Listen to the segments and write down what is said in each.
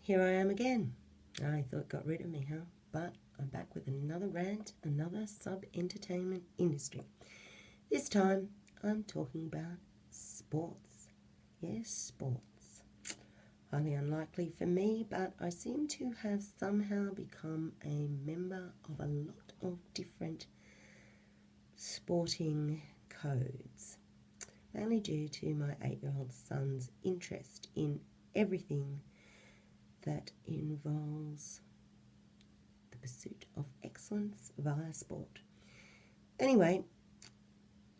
here I am again. I thought it got rid of me, huh? But I'm back with another rant, another sub-entertainment industry. This time, I'm talking about sports. Yes, sports. Highly unlikely for me, but I seem to have somehow become a member of a lot of different sporting codes, mainly due to my 8-year-old son's interest in everything that involves the pursuit of excellence via sport. Anyway,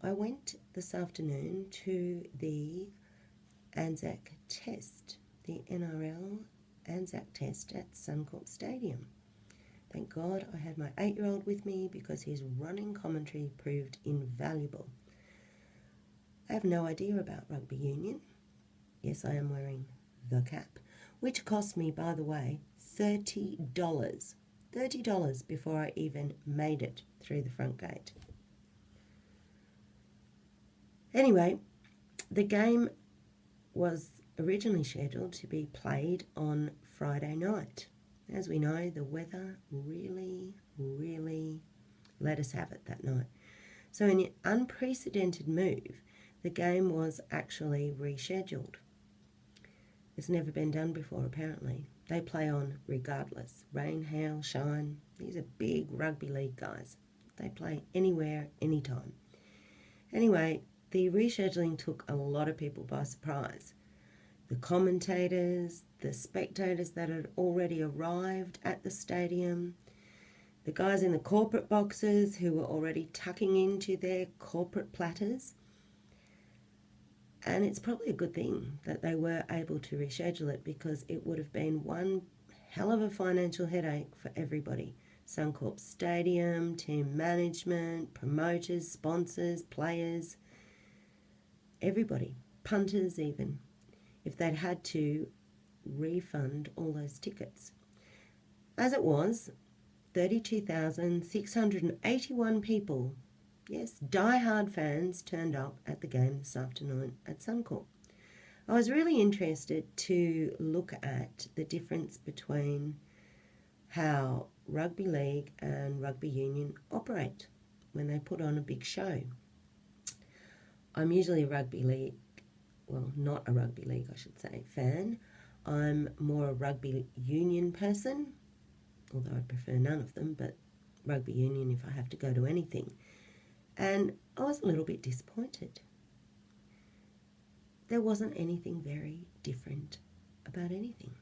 I went this afternoon to the Anzac Test, the NRL Anzac Test at Suncorp Stadium. Thank God I had my 8-year-old with me because his running commentary proved invaluable. I have no idea about rugby union. Yes, I am wearing the cap, which cost me, by the way, $30. $30 before I even made it through the front gate. Anyway, the game was originally scheduled to be played on Friday night. As we know, the weather really let us have it that night. So in an unprecedented move, the game was actually rescheduled. It's never been done before, apparently. They play on regardless. Rain, hail, shine. These are big rugby league guys. They play anywhere, anytime. Anyway, the rescheduling took a lot of people by surprise. The commentators, the spectators that had already arrived at the stadium, the guys in the corporate boxes who were already tucking into their corporate platters. And it's probably a good thing that they were able to reschedule it, because it would have been one hell of a financial headache for everybody. Suncorp Stadium, team management, promoters, sponsors, players, everybody, punters even, if they'd had to refund all those tickets. As it was, 32,681 people, yes, die-hard fans, turned up at the game this afternoon at Suncorp. I was really interested to look at the difference between how rugby league and rugby union operate when they put on a big show. I'm usually a rugby league, well, not a rugby league, I should say, fan. I'm more a rugby union person, although I prefer none of them, but rugby union if I have to go to anything. And I was a little bit disappointed. There wasn't anything very different about anything.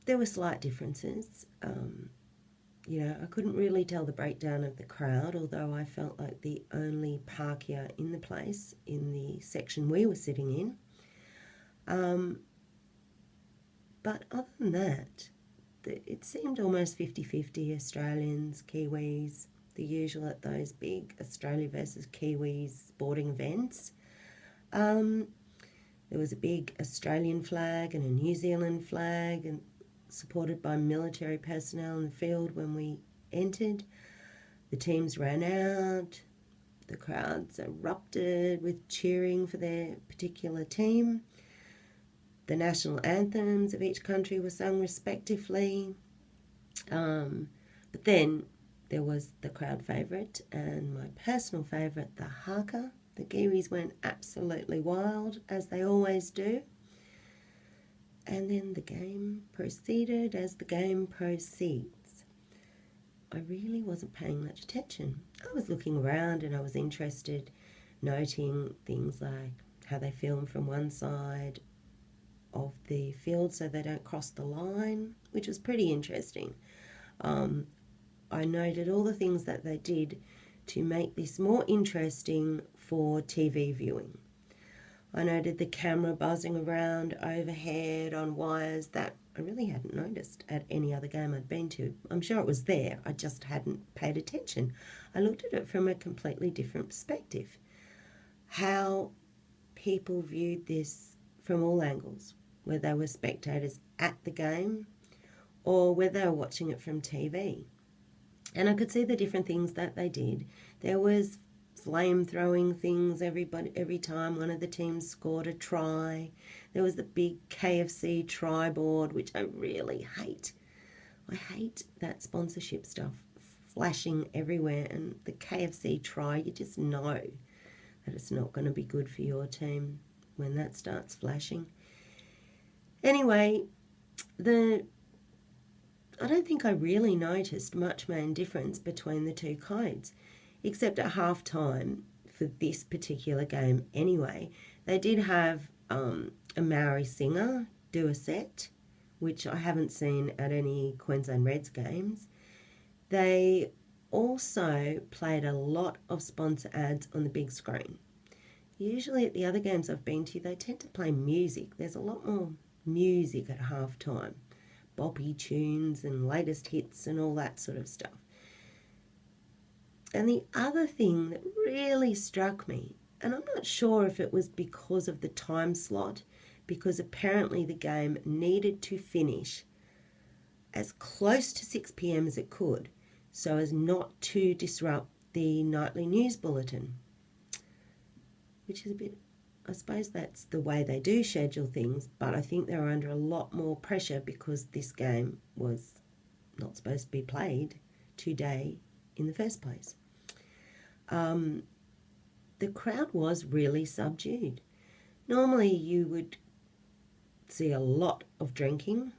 There were slight differences. I couldn't really tell the breakdown of the crowd, although I felt like the only parkia in the place, in the section we were sitting in. But other than that, it seemed almost 50-50, Australians, Kiwis, the usual at those big Australia versus Kiwis sporting events. There was a big Australian flag and a New Zealand flag, and supported by military personnel in the field when we entered. The teams ran out, the crowds erupted with cheering for their particular team. The national anthems of each country were sung respectively. But then there was the crowd favourite and my personal favourite, the haka. The Kiwis went absolutely wild, as they always do. And then the game proceeded as the game proceeds. I really wasn't paying much attention. I was looking around and I was interested, noting things like how they film from one side of the field so they don't cross the line, which was pretty interesting. I noted all the things that they did to make this more interesting for TV viewing. I noted the camera buzzing around overhead on wires that I really hadn't noticed at any other game I'd been to. I'm sure it was there, I just hadn't paid attention. I looked at it from a completely different perspective. How people viewed this from all angles, whether they were spectators at the game or whether they were watching it from TV. And I could see the different things that they did. There was flame-throwing things every time one of the teams scored a try. There was the big KFC try board, which I really hate. I hate that sponsorship stuff flashing everywhere, and the KFC try, you just know that it's not going to be good for your team when that starts flashing. Anyway, I don't think I really noticed much main difference between the two codes, except at half time for this particular game anyway. They did have a Maori singer do a set, which I haven't seen at any Queensland Reds games. They also played a lot of sponsor ads on the big screen. Usually at the other games I've been to, they tend to play music. There's a lot more music at half time. Boppy tunes and latest hits and all that sort of stuff. And the other thing that really struck me, and I'm not sure if it was because of the time slot, because apparently the game needed to finish as close to 6 p.m. as it could, so as not to disrupt the nightly news bulletin, which is a bit, I suppose that's the way they do schedule things, but I think they were under a lot more pressure because this game was not supposed to be played today in the first place. The crowd was really subdued. Normally you would see a lot of drinking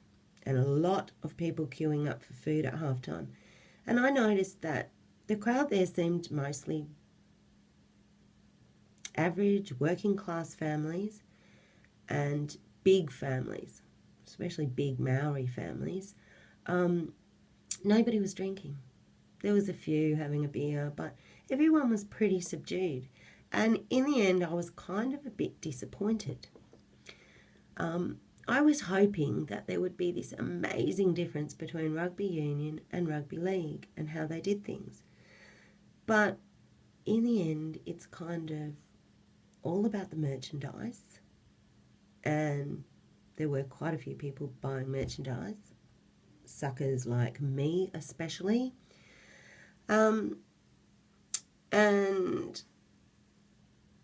and a lot of people queuing up for food at halftime. And I noticed that the crowd there seemed mostly average working class families and big families, especially big Maori families. Nobody was drinking. There was a few having a beer, but everyone was pretty subdued. And in the end, I was kind of a bit disappointed. I was hoping that there would be this amazing difference between rugby union and rugby league and how they did things. But in the end, it's kind of all about the merchandise. And there were quite a few people buying merchandise, suckers like me especially. And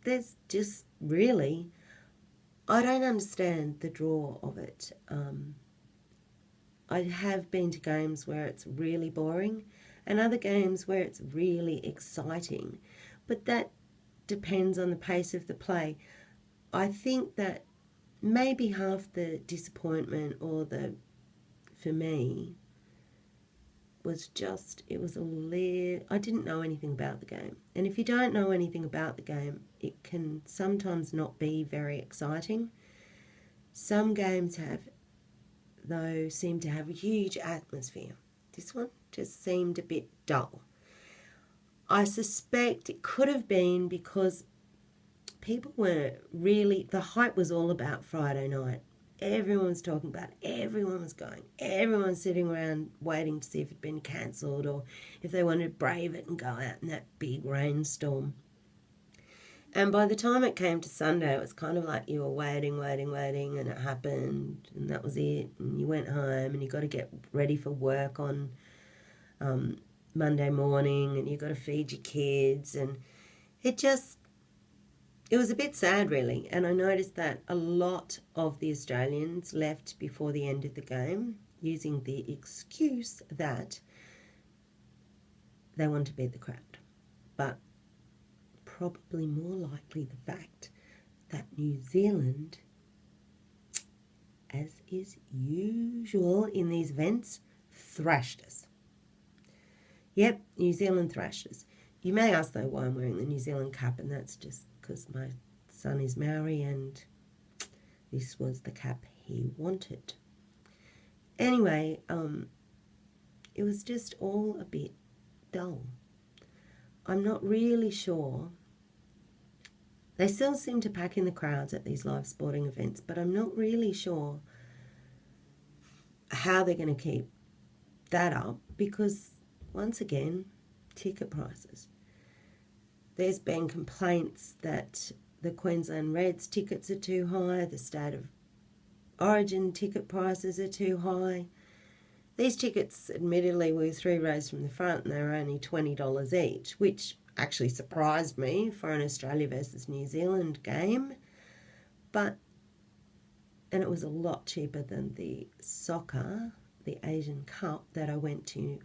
there's just really, I don't understand the draw of it. I have been to games where it's really boring and other games where it's really exciting, but that depends on the pace of the play. I think that maybe half the disappointment for me was just, I didn't know anything about the game. And if you don't know anything about the game, it can sometimes not be very exciting. Some games seem to have a huge atmosphere. This one just seemed a bit dull. I suspect it could have been because people were really, the hype was all about Friday night. Everyone was talking about it. Everyone was going. Everyone was sitting around waiting to see if it had been cancelled or if they wanted to brave it and go out in that big rainstorm. And by the time it came to Sunday, it was kind of like you were waiting, and it happened, and that was it. And you went home, and you got to get ready for work on Monday morning, and you got to feed your kids, and it was a bit sad, really. And I noticed that a lot of the Australians left before the end of the game using the excuse that they want to beat the crowd. But probably more likely the fact that New Zealand, as is usual in these events, thrashed us. Yep, New Zealand thrashed us. You may ask, though, why I'm wearing the New Zealand cap, and that's just because my son is Maori and this was the cap he wanted. Anyway, it was just all a bit dull. I'm not really sure. They still seem to pack in the crowds at these live sporting events, but I'm not really sure how they're going to keep that up because, once again, ticket prices. There's been complaints that the Queensland Reds tickets are too high, the State of Origin ticket prices are too high. These tickets, admittedly, were 3 rows from the front and they were only $20 each, which actually surprised me for an Australia versus New Zealand game. And it was a lot cheaper than the soccer, the Asian Cup that I went to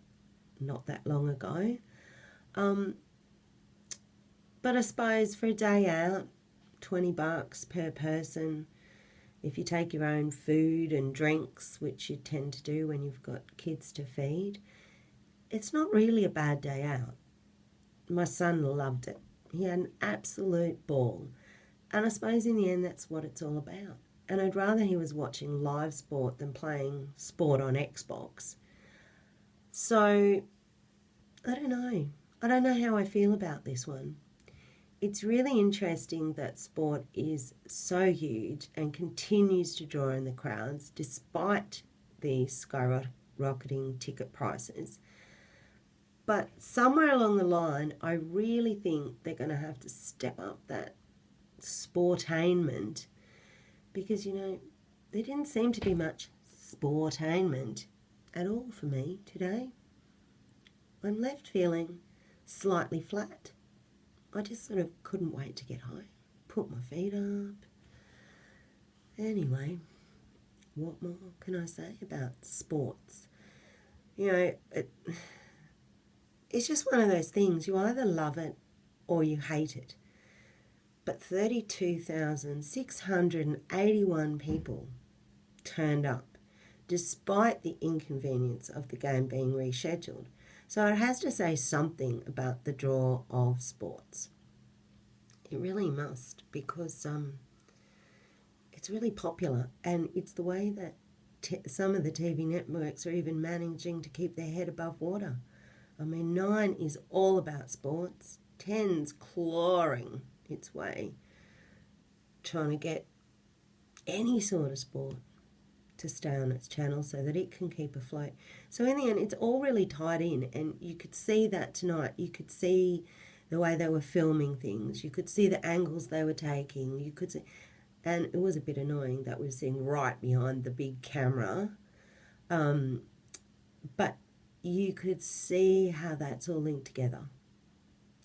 not that long ago. But I suppose for a day out, $20 per person, if you take your own food and drinks, which you tend to do when you've got kids to feed, it's not really a bad day out. My son loved it. He had an absolute ball. And I suppose in the end that's what it's all about. And I'd rather he was watching live sport than playing sport on Xbox. So, I don't know. I don't know how I feel about this one. It's really interesting that sport is so huge and continues to draw in the crowds despite the skyrocketing ticket prices. But somewhere along the line, I really think they're going to have to step up that sportainment because, there didn't seem to be much sportainment at all for me today. I'm left feeling slightly flat. I just sort of couldn't wait to get home, put my feet up. Anyway, what more can I say about sports? It's just one of those things. You either love it or you hate it. But 32,681 people turned up, despite the inconvenience of the game being rescheduled. So it has to say something about the draw of sports. It really must, because it's really popular, and it's the way that some of the TV networks are even managing to keep their head above water. I mean, 9 is all about sports, 10's clawing its way, trying to get any sort of sport to stay on its channel so that it can keep afloat. So in the end, it's all really tied in, and you could see that tonight. You could see the way they were filming things. You could see the angles they were taking. You could see, and it was a bit annoying that we were sitting right behind the big camera, but you could see how that's all linked together.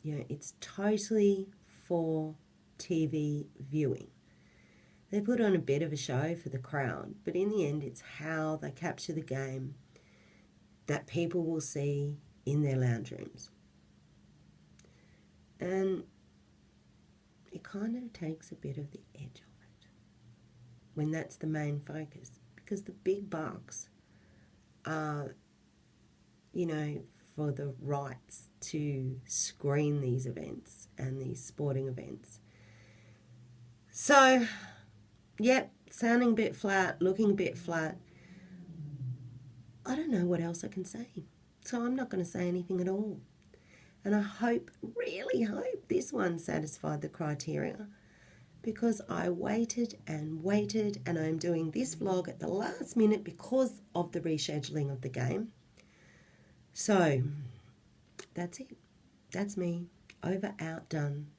It's totally for TV viewing. They put on a bit of a show for the crowd, but in the end it's how they capture the game that people will see in their lounge rooms. And it kind of takes a bit of the edge off it when that's the main focus, because the big bucks are, for the rights to screen these events and these sporting events. So, yep, sounding a bit flat, looking a bit flat. I don't know what else I can say. So I'm not going to say anything at all. And I really hope this one satisfied the criteria, because I waited and waited, and I'm doing this vlog at the last minute because of the rescheduling of the game. So, that's it. That's me. Over, out, done.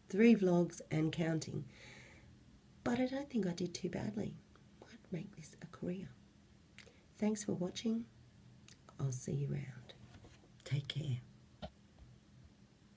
3 vlogs and counting. But I don't think I did too badly. I'd make this a career. Thanks for watching. I'll see you around. Take care.